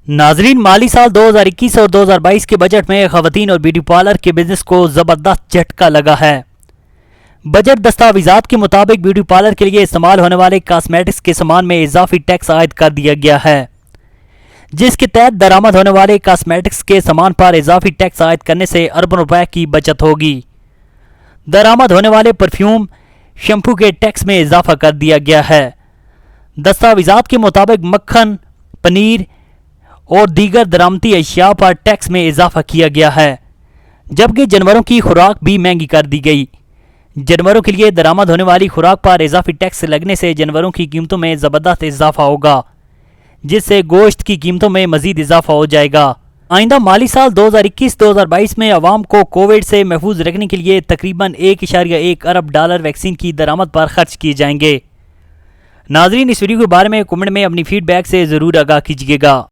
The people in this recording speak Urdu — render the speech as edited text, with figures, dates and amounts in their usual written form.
ناظرین، مالی سال 2021 اور 2022 کے بجٹ میں خواتین اور بیوٹی پارلر کے بزنس کو زبردست جھٹکا لگا ہے۔ بجٹ دستاویزات کے مطابق بیوٹی پارلر کے لیے استعمال ہونے والے کاسمیٹکس کے سامان میں اضافی ٹیکس عائد کر دیا گیا ہے، جس کے تحت درآمد ہونے والے کاسمیٹکس کے سامان پر اضافی ٹیکس عائد کرنے سے اربوں روپے کی بچت ہوگی۔ درآمد ہونے والے پرفیوم، شیمپو کے ٹیکس میں اضافہ کر دیا گیا ہے۔ دستاویزات کے مطابق مکھن، پنیر اور دیگر درآمدی اشیاء پر ٹیکس میں اضافہ کیا گیا ہے، جبکہ جانوروں کی خوراک بھی مہنگی کر دی گئی۔ جانوروں کے لیے درآمد ہونے والی خوراک پر اضافی ٹیکس لگنے سے جانوروں کی قیمتوں میں زبردست اضافہ ہوگا، جس سے گوشت کی قیمتوں میں مزید اضافہ ہو جائے گا۔ آئندہ مالی سال 2021-2022 میں عوام کو کووڈ سے محفوظ رکھنے کے لیے تقریباً $1.1 ارب ویکسین کی درآمد پر خرچ کیے جائیں گے۔ ناظرین، اس ویڈیو کے بارے میں کمنٹ میں اپنی فیڈ بیک سے ضرور آگاہ کیجیے گا۔